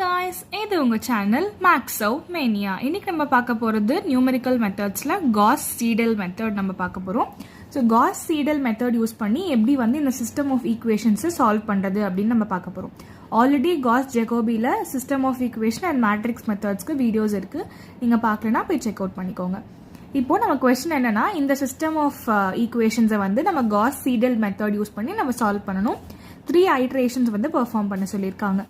guys, இது உங்க channel Maxow Mania. இன்னைக்கு நம்ம பார்க்க போறது நியூமெரிக்கல் மெத்தட்ஸ்ல Gauss Seidel மெத்தட் நம்ம பார்க்க போறோம். So Gauss Seidel method use பண்ணி எப்படி வந்து இந்த சிஸ்டம் ஆஃப் ஈக்குவேஷன்ஸ் சால்வ் பண்றது அப்படின்னு நம்ம பார்க்க போறோம். ஆல்ரெடி Gauss Jacobiல system of equation and matrix மெத்தட்ஸ்க்கு வீடியோஸ் இருக்கு. நீங்க பார்க்கலனா போய் செக் அவுட் பண்ணிக்கோங்க. இப்போ நம்ம क्वेश्चन என்னன்னா இந்த சிஸ்டம் ஆஃப் ஈக்குவேஷன்ஸை வந்து நம்ம Gauss Seidel மெத்தட் யூஸ் பண்ணி நம்ம சால்வ் பண்ணணும். 3 ஐட்ரேஷன்ஸ் வந்து பெர்ஃபார்ம் பண்ண சொல்லியிருக்காங்க.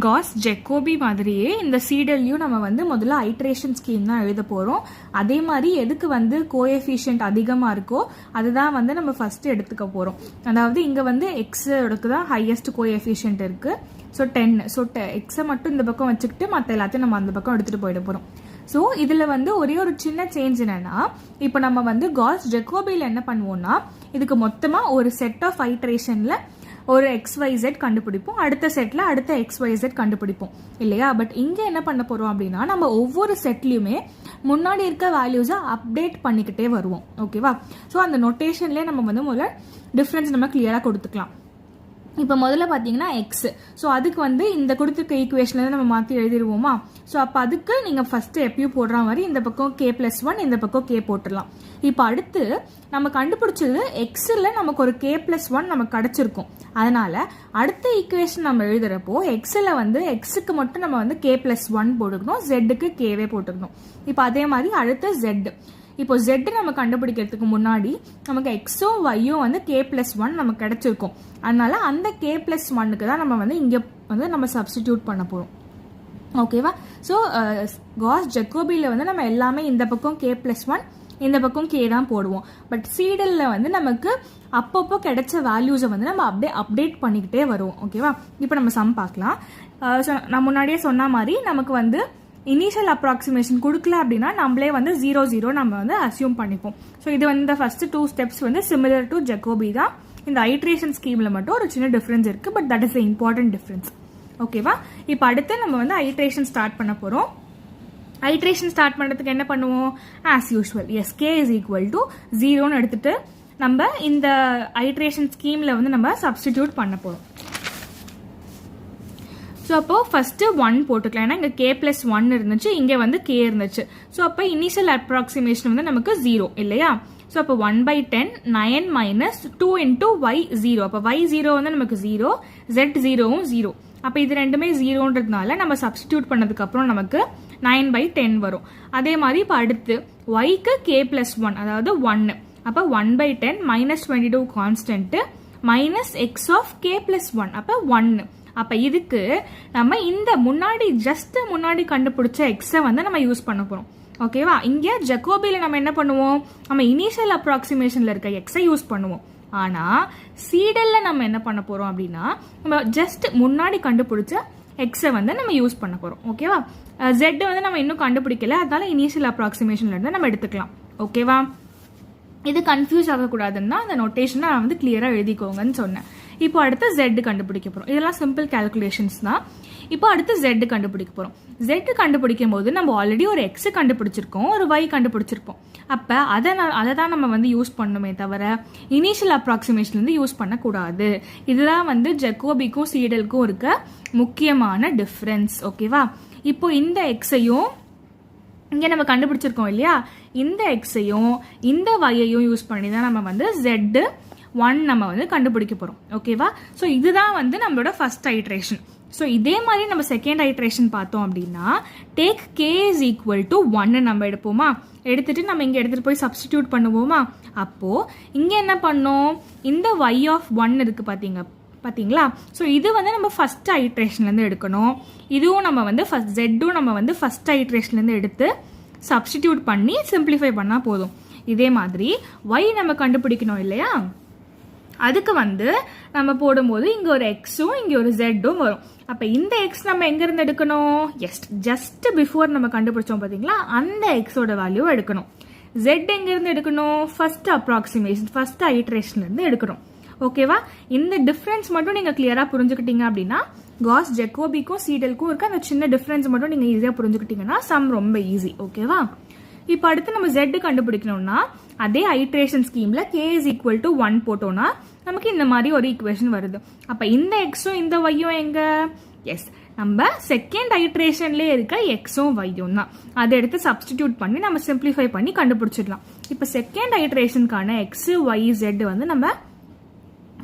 Gauss Jacobi மாதிரியே இந்த சீடல்லையும் நம்ம வந்து முதல்ல ஐட்ரேஷன் ஸ்கீம் தான் எழுத போகிறோம். அதே மாதிரி எதுக்கு வந்து கோஎஃபிஷியன்ட் அதிகமாக இருக்கோ அதுதான் வந்து நம்ம ஃபர்ஸ்ட் எடுத்துக்க போகிறோம். அதாவது இங்கே வந்து எக்ஸோடக்கு தான் ஹையஸ்ட் கோஎஃபிஷியன்ட் இருக்குது. ஸோ 10. ஸோ எக்ஸை மட்டும் இந்த பக்கம் வச்சுக்கிட்டு மற்ற எல்லாத்தையும் நம்ம அந்த பக்கம் எடுத்துகிட்டு போயிட போகிறோம். ஸோ இதில் வந்து ஒரே ஒரு சின்ன சேஞ்ச் என்னன்னா, இப்போ நம்ம வந்து Gauss Jacobiயில் என்ன பண்ணுவோம்னா, இதுக்கு மொத்தமாக ஒரு செட் ஆஃப் ஐட்ரேஷனில் ஒரு XYZ கண்டுபிடிப்போம், அடுத்த செட்ல அடுத்த XYZ கண்டுபிடிப்போம் இல்லையா. பட் இங்க என்ன பண்ண போறோம் அப்படின்னா, நம்ம ஒவ்வொரு செட்லயுமே முன்னாடி இருக்க வேல்யூஸை அப்டேட் பண்ணிக்கிட்டே வருவோம். ஓகேவா. ஸோ அந்த நொட்டேஷன்லேயே நம்ம வந்து முதல்ல டிஃப்ரென்ஸ் நம்ம கிளியரா கொடுத்துக்கலாம். இப்போ முதல்ல பார்த்தீங்கன்னா எக்ஸ். ஸோ அதுக்கு வந்து இந்த கொடுத்துருக்க ஈக்குவேஷன்ல நம்ம மாற்றி எழுதிடுவோமா. ஸோ அப்போ அதுக்கு நீங்கள் ஃபர்ஸ்ட் எப்பயும் போடுற மாதிரி இந்த பக்கம் K+1 இந்த பக்கம் K போட்டுடலாம். இப்போ அடுத்து நம்ம கண்டுபிடிச்சது எக்ஸில் நமக்கு ஒரு K+1 நமக்கு கிடைச்சிருக்கும். அதனால அடுத்த ஈக்குவேஷன் நம்ம எழுதுறப்போ எக்ஸில் வந்து எக்ஸுக்கு மட்டும் நம்ம வந்து K+1 போட்டுக்கணும், ஜெட்டுக்கு கேவே போட்டுக்கணும். இப்போ அதே மாதிரி அடுத்த ஜெட். இப்போ ஜெட் நம்ம கண்டுபிடிக்கிறதுக்கு முன்னாடி நமக்கு எக்ஸோ ஒய்யோ வந்து K+1 நமக்கு கிடைச்சிருக்கும். அதனால அந்த K+1க்கு தான் நம்ம வந்து இங்கே வந்து நம்ம சப்ஸ்டிடியூட் பண்ண போகிறோம். ஓகேவா. ஸோ Gauss Jacobiயில் வந்து நம்ம எல்லாமே இந்த பக்கம் K+1 இந்த பக்கம் K தான் போடுவோம். பட் சீடலில் வந்து நமக்கு அப்பப்போ கிடைச்ச வேல்யூஸை வந்து நம்ம அப்படியே அப்டேட் பண்ணிக்கிட்டே வருவோம். ஓகேவா. இப்போ நம்ம சம் பார்க்கலாம். நான் முன்னாடியே சொன்ன மாதிரி நமக்கு வந்து இனிஷியல் அப்ராக்சிமேஷன் கொடுக்கல அப்படின்னா நம்மளே வந்து 0 நம்ம வந்து அசியூம் பண்ணிப்போம். ஸோ இது வந்து இந்த ஃபர்ஸ்ட் 2 ஸ்டெப்ஸ் வந்து சிமிலர் டு ஜெகோபி தான். இந்த ஐட்ரேஷன் ஸ்கீமில் மட்டும் ஒரு சின்ன டிஃப்ரென்ஸ் இருக்கு. But that is the important difference. ஓகேவா. இப்போ அடுத்து நம்ம வந்து ஐட்ரேஷன் ஸ்டார்ட் பண்ண போகிறோம். ஐட்ரேஷன் ஸ்டார்ட் பண்ணுறதுக்கு என்ன பண்ணுவோம், as usual K is equal to 0ன்னு எடுத்துட்டு நம்ம இந்த ஐட்ரேஷன் ஸ்கீமில் வந்து நம்ம சப்ஸ்டிடியூட் பண்ண போகிறோம். ஸோ அப்போ ஃபர்ஸ்ட் 1 போட்டுக்கலாம். ஏன்னா இங்கே K+1 இருந்துச்சு, இங்கே வந்து K இருந்துச்சு. ஸோ அப்போ இனிஷியல் அப்ராக்சிமேஷன் வந்து நமக்கு 0 இல்லையா. ஸோ அப்போ 1/10 9 minus 2 into y 0. அப்போ y 0 வந்து நமக்கு 0, z 0வும் 0. அப்போ இது ரெண்டுமே 0ன்றதுனால நம்ம சப்ஸ்டிடியூட் பண்ணதுக்கு அப்புறம் நமக்கு 9/10 வரும். அதே மாதிரி இப்போ அடுத்து yக்கு K+1 அதாவது 1. அப்போ 1/10 -22 constant minus X of K+1 அப்போ 1. அப்ப இதுக்கு நம்ம இந்த ஜஸ்ட் முன்னாடி கண்டுபிடிச்ச எக்ஸை வந்து நம்ம யூஸ் பண்ண போறோம். ஓகேவா. இங்க ஜெகோபியில நம்ம என்ன பண்ணுவோம், நம்ம இனிஷியல் அப்ராக்சிமேஷன்ல இருக்க எக்ஸை யூஸ் பண்ணுவோம். ஆனா சீடல்ல நம்ம என்ன பண்ண போறோம் அப்படின்னா, நம்ம ஜஸ்ட் முன்னாடி கண்டுபிடிச்ச எக்ஸை வந்து நம்ம யூஸ் பண்ண போறோம். ஓகேவா. ஜெட் வந்து நம்ம இன்னும் கண்டுபிடிக்கல, அதனால இனிஷியல் அப்ராக்சிமேஷன்ல இருந்து நம்ம எடுத்துக்கலாம். ஓகேவா. இது கன்ஃபியூஸ் ஆகக்கூடாதுன்னா அந்த நோட்டேஷனை நான் வந்து கிளியரா எழுதிக்கோங்கன்னு சொன்னேன். இப்போ அடுத்து Z கண்டுபிடிக்க போறோம். இதெல்லாம் சிம்பிள் கால்குலேஷன்ஸ் தான். இப்போ அடுத்து Z கண்டுபிடிக்க போறோம். Z கண்டுபிடிக்கும் போது நம்ம ஆல்ரெடி ஒரு X கண்டுபிடிச்சிருக்கோம், ஒரு Y கண்டுபிடிச்சிருக்கோம். அப்ப அதை தான் நம்ம வந்து யூஸ் பண்ணுமே தவிர இனிஷியல் அப்ராக்சிமேஷன்ல இருந்து யூஸ் பண்ணக்கூடாது. இதுதான் வந்து ஜெகோபிக்கும் சீடலுக்கும் இருக்க முக்கியமான டிஃபரன்ஸ். ஓகேவா. இப்போ இந்த எக்ஸையும் இங்கே நம்ம கண்டுபிடிச்சிருக்கோம் இல்லையா, இந்த எக்ஸையும் இந்த ஒய்யையும் யூஸ் பண்ணி தான் நம்ம வந்து Z1 நம்ம வந்து கண்டுபிடிக்க போறோம். ஓகேவா. ஸோ இதுதான் வந்து நம்மளோட ஃபர்ஸ்ட் ஐட்ரேஷன். ஸோ இதே மாதிரி நம்ம செகண்ட் ஐட்ரேஷன் பார்த்தோம் அப்படின்னா take K is equal to 1 நம்ம எடுப்போமா. எடுத்துட்டு நம்ம இங்கே எடுத்துட்டு போய் சப்ஸ்டிடியூட் பண்ணுவோமா. அப்போ இங்க என்ன பண்ணோம், இந்த y of 1 இருக்கு பாத்தீங்களா. ஸோ இது வந்து நம்ம ஃபர்ஸ்ட் ஐட்ரேஷன்ல இருந்து எடுக்கணும். இதுவும் நம்ம வந்து ஜெட்டும் நம்ம வந்து ஃபர்ஸ்ட் ஐட்ரேஷன்ல இருந்து எடுத்து சப்ஸ்டிடியூட் பண்ணி சிம்பிளிஃபை பண்ணா போதும். இதே மாதிரி y நம்ம கண்டுபிடிக்கணும் இல்லையா, அதுக்கு வந்து நம்ம போடும்போது இங்க ஒரு எக்ஸும் இங்க ஒரு ஜெட்டும் வரும். அப்ப இந்த எக்ஸ் நம்ம எங்க இருந்து எடுக்கணும், ஜஸ்ட் பிஃபோர் நம்ம கண்டுபிடிச்சோம் பாத்தீங்களா, அந்த எக்ஸோட வேல்யூ எடுக்கணும். ஜெட் எங்க இருந்து எடுக்கணும், ஃபர்ஸ்ட் அப்ராக்சிமேஷன் ஃபர்ஸ்ட் ஐட்ரேஷன்ல இருந்து எடுக்கணும். ஓகேவா. இந்த டிஃபரன்ஸ் மட்டும் நீங்க கிளியரா புரிஞ்சுக்கிட்டீங்க அப்படின்னா Gauss Jacobiக்கும் சீடலுக்கும் இருக்க அந்த சின்ன டிஃபரன்ஸ் மட்டும் நீங்க ஈஸியா புரிஞ்சுக்கிட்டீங்கன்னா சம் ரொம்ப ஈஸி. ஓகேவா. இப்போ அடுத்து நம்ம Z கண்டுபிடிக்கணும்னா அதே iteration ஸ்கீம்ல K is equal to 1 போட்டோம்னா நமக்கு இந்த மாதிரி ஒரு ஈக்குவேஷன் வருது. அப்ப இந்த எக்ஸும் இந்த ஒய்யும் எங்க எஸ், நம்ம செகண்ட் ஐட்ரேஷன்லேயே இருக்க எக்ஸும் ஒய்யும் தான். அதை எடுத்து சப்ஸ்டிடியூட் பண்ணி நம்ம சிம்பிளிஃபை பண்ணி கண்டுபிடிச்சிடலாம். இப்போ செகண்ட் ஐட்ரேஷனுக்கான எக்ஸ் ஒய் ஜெட் வந்து நம்ம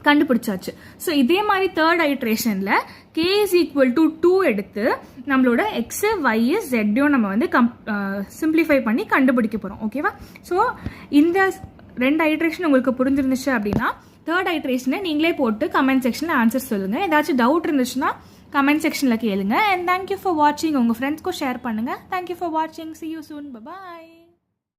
கண்டுபிடிச்சாச்சு. ஸோ இதே மாதிரி தேர்ட் ஐட்ரேஷனில் கே இஸ் ஈக்குவல் டு 2 எடுத்து நம்மளோட எக்ஸு ஒய் ஜெட்டையும் நம்ம வந்து சிம்பிளிஃபை பண்ணி கண்டுபிடிக்க போகிறோம். ஓகேவா? ஸோ இந்த 2 ஐட்ரேஷன் உங்களுக்கு புரிஞ்சிருந்துச்சு அப்படின்னா தேர்ட் ஐட்ரேஷனை நீங்களே போட்டு கமெண்ட் செக்ஷனில் ஆன்சர் சொல்லுங்கள். ஏதாச்சும் டவுட் இருந்துச்சுன்னா கமெண்ட் செக்ஷனில் கேளுங்க. அண்ட் தேங்க்யூ ஃபார் வாட்சிங். உங்கள் ஃப்ரெண்ட்ஸ்க்கும் ஷேர் பண்ணுங்கள். தேங்க்யூ ஃபார் வாட்சிங். see you soon. bye bye.